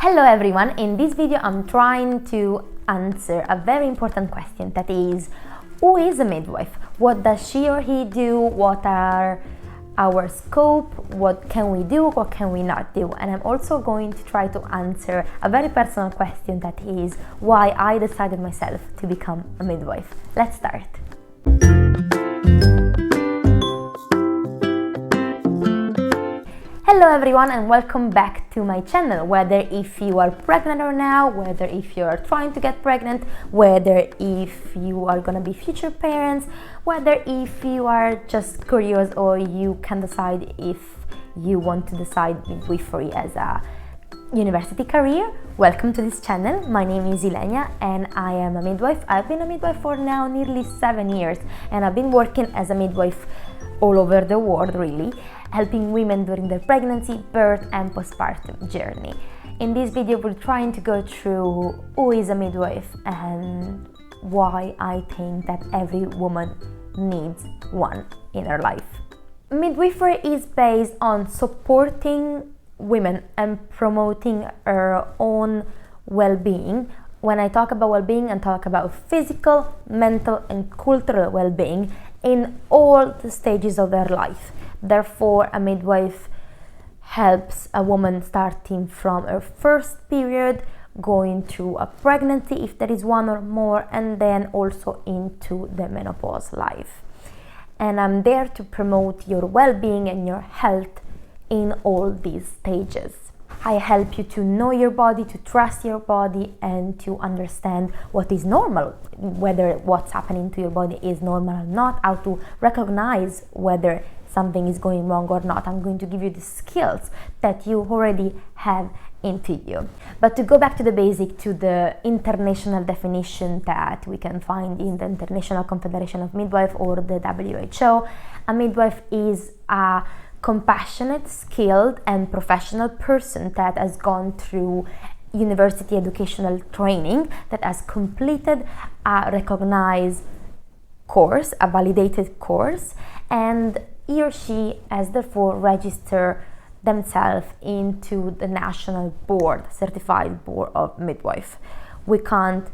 Hello everyone, in this video I'm trying to answer a very important question, that is, who is a midwife? What does she or he do? What are our scope? What can we do? What can we not do? And I'm also going to try to answer a very personal question, that is why I decided myself to become a midwife. Let's start. Hello everyone and welcome back to my channel. Whether if you are pregnant or now, whether if you are trying to get pregnant, whether if you are gonna be future parents, whether if you are just curious or you can decide if you want to decide midwifery as a university career, welcome to this channel. My name is Ilenia and I am a midwife. I've been a midwife for now nearly 7 years and I've been working as a midwife all over the world, really, helping women during their pregnancy, birth and postpartum journey. In this video we're trying to go through who is a midwife and why I think that every woman needs one in her life. Midwifery is based on supporting women and promoting her own well-being. When I talk about well-being, I talk about physical, mental and cultural well-being in all the stages of their life. Therefore, a midwife helps a woman starting from her first period, going through a pregnancy if there is one or more, and then also into the menopause life. And I'm there to promote your well-being and your health in all these stages. I help you to know your body, to trust your body, and to understand what is normal, whether what's happening to your body is normal or not, how to recognize whether something is going wrong or not. I'm going to give you the skills that you already have into you. But to go back to the basic, to the international definition that we can find in the International Confederation of Midwife or the WHO, a midwife is a compassionate, skilled and professional person that has gone through university educational training, that has completed a recognized course, a validated course, and he or she has therefore registered themselves into the national board, certified board of midwife. We can't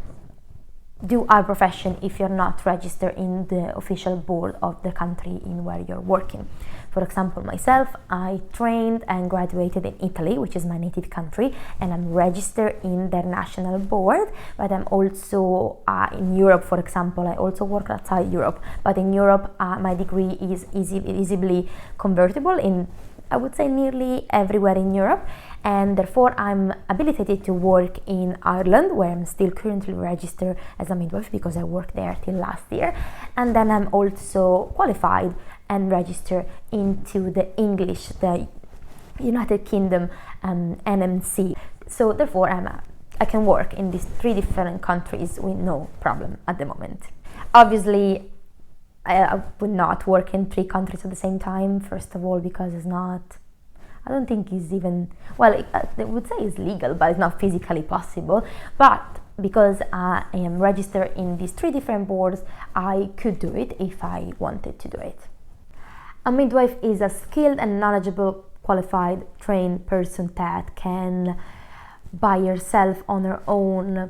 do our profession if you're not registered in the official board of the country in where you're working. For example, myself, I trained and graduated in Italy, which is my native country, and I'm registered in their national board, but I'm also in Europe, for example. I also work outside Europe, but in Europe my degree is easily convertible in, I would say, nearly everywhere in Europe, and therefore I'm habilitated to work in Ireland, where I'm still currently registered as a midwife because I worked there till last year, and then I'm also qualified and registered into the English, the United Kingdom NMC. So therefore I can work in these 3 different countries with no problem at the moment. Obviously I would not work in 3 countries at the same time, first of all because it's not, I don't think it's even, well, I would say it's legal, but it's not physically possible. But because I am registered in these 3 different boards, I could do it if I wanted to do it. A midwife is a skilled and knowledgeable, qualified, trained person that can, by herself on her own,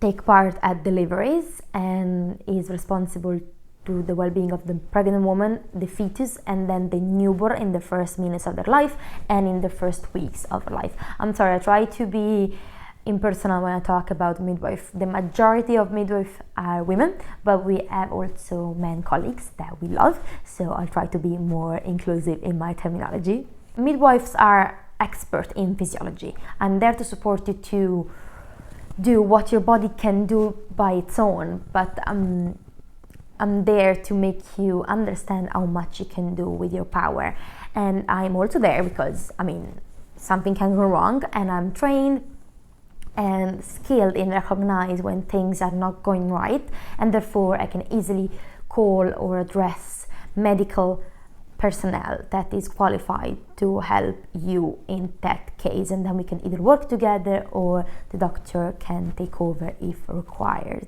take part at deliveries and is responsible to the well-being of the pregnant woman, the fetus, and then the newborn in the first minutes of their life and in the first weeks of their life. I'm sorry, I try to be impersonal when I talk about midwife. The majority of midwives are women, but we have also men colleagues that we love, so I'll try to be more inclusive in my terminology. Midwives are experts in physiology. I'm there to support you to do what your body can do by its own, but I'm there to make you understand how much you can do with your power. And I'm also there because, something can go wrong, and I'm trained and skilled in recognize when things are not going right, and therefore I can easily call or address medical personnel that is qualified to help you in that case, and then we can either work together or the doctor can take over if required.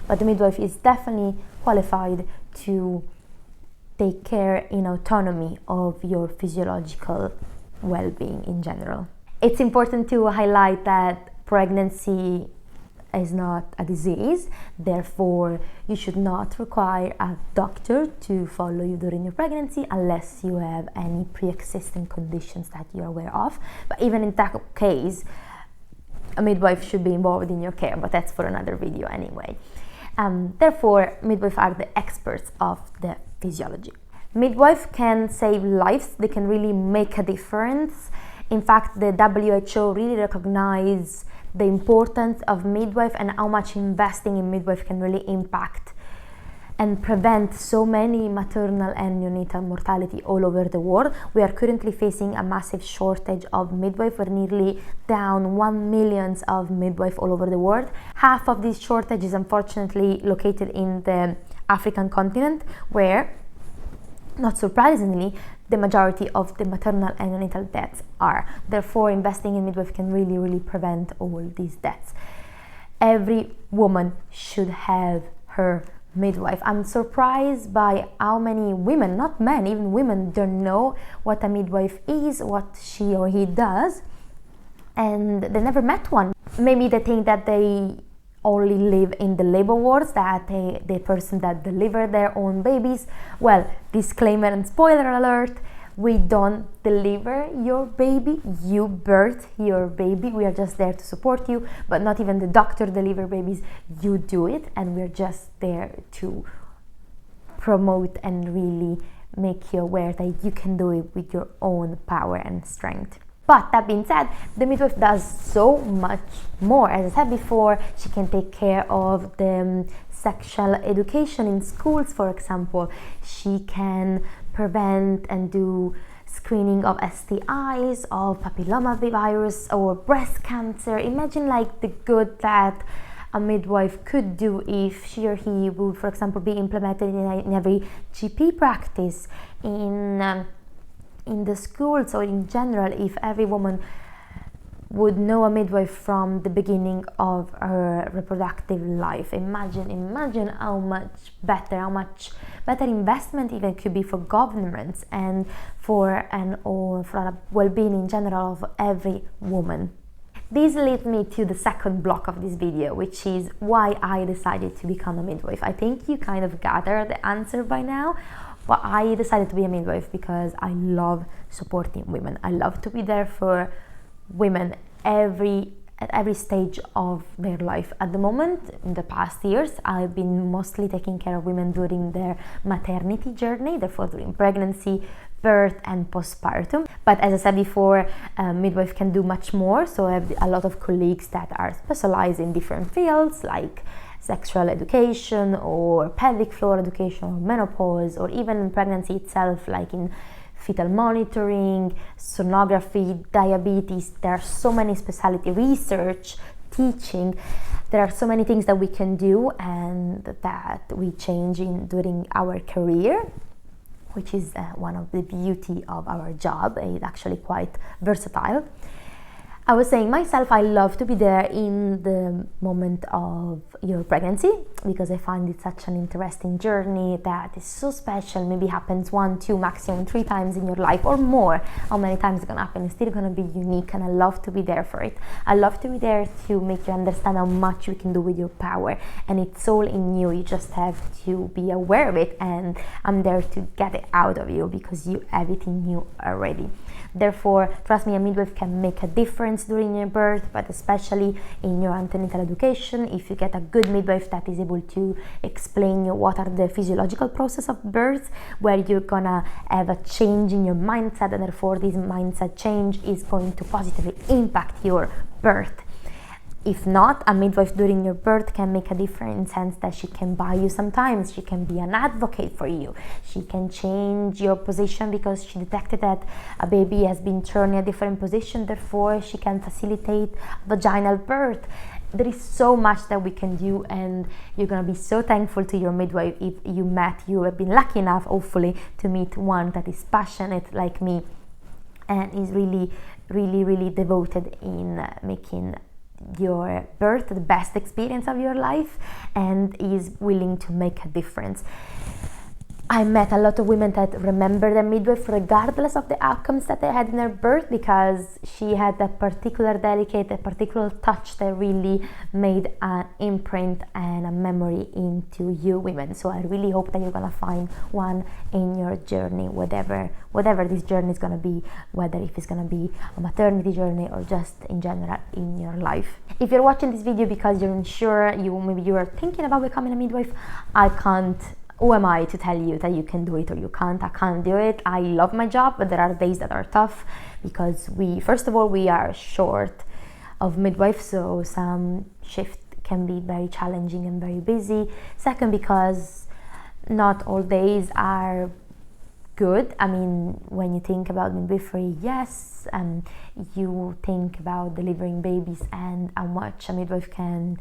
But the midwife is definitely qualified to take care in autonomy of your physiological well-being in general. It's important to highlight that pregnancy is not a disease, therefore you should not require a doctor to follow you during your pregnancy unless you have any pre-existing conditions that you're aware of. But even in that case, a midwife should be involved in your care, but that's for another video anyway. Therefore, midwives are the experts of the physiology. Midwives can save lives, they can really make a difference. In fact, the WHO really recognizes the importance of midwife and how much investing in midwife can really impact and prevent so many maternal and neonatal mortality all over the world. We are currently facing a massive shortage of midwife. We're nearly down 1 million of midwife all over the world. Half of this shortage is unfortunately located in the African continent, where, not surprisingly, the majority of the maternal and neonatal deaths are. Therefore, investing in midwife can really prevent all these deaths. Every woman should have her midwife. I'm surprised by how many women, not men, even women, don't know what a midwife is, what she or he does, and they never met one. Maybe they think that they only live in the labor wards, that the person that deliver their own babies. Well, disclaimer and spoiler alert, we don't deliver your baby, you birth your baby. We are just there to support you, but not even the doctor deliver babies, you do it, and we're just there to promote and really make you aware that you can do it with your own power and strength. But that being said, the midwife does so much more. As I said before, she can take care of the sexual education in schools, for example. She can prevent and do screening of STIs, of papillomavirus or breast cancer. Imagine like the good that a midwife could do if she or he would, for example, be implemented in every GP practice, in the schools, or in general, if every woman would know a midwife from the beginning of her reproductive life. Imagine how much better investment even could be for governments and for a well-being in general of every woman. This leads me to the second block of this video, which is why I decided to become a midwife. I think you kind of gathered the answer by now. But I decided to be a midwife because I love supporting women. I love to be there for women at every stage of their life. At the moment, in the past years, I've been mostly taking care of women during their maternity journey, therefore during pregnancy, birth and postpartum. But as I said before, midwife can do much more. So I have a lot of colleagues that are specialized in different fields, like sexual education or pelvic floor education or menopause, or even in pregnancy itself, like in fetal monitoring, sonography, diabetes. There are so many specialty, research, teaching. There are so many things that we can do and that we change during our career, which is one of the beauty of our job. It's actually quite versatile. I was saying myself, I love to be there in the moment of your pregnancy because I find it such an interesting journey that is so special. Maybe happens 1, 2, maximum 3 times in your life or more. How many times it's gonna happen? It's still gonna be unique, and I love to be there for it. I love to be there to make you understand how much you can do with your power, and it's all in you. You just have to be aware of it, and I'm there to get it out of you because you have it in you already. Therefore, trust me, a midwife can make a difference during your birth, but especially in your antenatal education. If you get a good midwife that is able to explain you what are the physiological process of birth, where you're gonna have a change in your mindset, and therefore this mindset change is going to positively impact your birth. If not, a midwife during your birth can make a difference in the sense that she can buy you some time, she can be an advocate for you, she can change your position because she detected that a baby has been turned in a different position, therefore she can facilitate vaginal birth. There is so much that we can do, and you're gonna be so thankful to your midwife if you have been lucky enough, hopefully, to meet one that is passionate like me and is really devoted in making your birth the best experience of your life and is willing to make a difference. I met a lot of women that remember their midwife regardless of the outcomes that they had in their birth, because she had that particular delicate, that particular touch that really made an imprint and a memory into you women. So I really hope that you're gonna find one in your journey, whatever this journey is gonna be, whether if it's gonna be a maternity journey or just in general in your life. If you're watching this video because you're unsure, maybe you are thinking about becoming a midwife, who am I to tell you that you can do it or you can't? I can't do it. I love my job, but there are days that are tough because first of all, we are short of midwives, so some shift can be very challenging and very busy. Second, because not all days are good. I mean, when you think about midwifery, yes, you think about delivering babies and how much a midwife can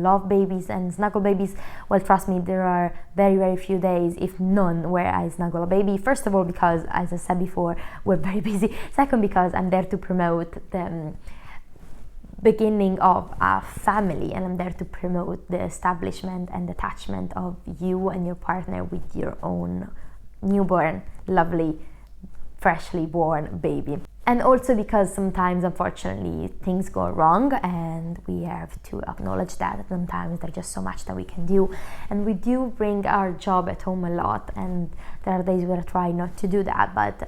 love babies and snuggle babies. Well, trust me, there are very, very few days, if none, where I snuggle a baby. First of all, because, as I said before, we're very busy. Second, because I'm there to promote the beginning of a family, and I'm there to promote the establishment and attachment of you and your partner with your own newborn, lovely, freshly born baby. And also because sometimes, unfortunately, things go wrong, and we have to acknowledge that sometimes there's just so much that we can do, and we do bring our job at home a lot, and there are days where I try not to do that, but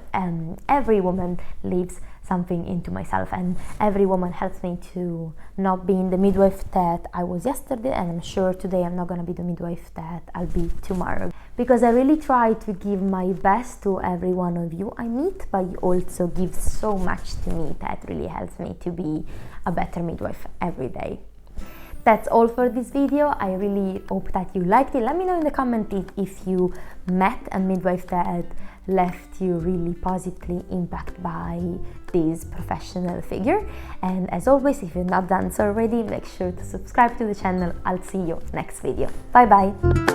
every woman leaves something into myself, and every woman helps me to not being the midwife that I was yesterday, and I'm sure today I'm not going to be the midwife that I'll be tomorrow, because I really try to give my best to every one of you I meet, but you also give so much to me that really helps me to be a better midwife every day. That's all for this video. I really hope that you liked it. Let me know in the comments if you met a midwife that left you really positively impacted by this professional figure. And as always, if you've not done so already, make sure to subscribe to the channel. I'll see you next video. Bye bye.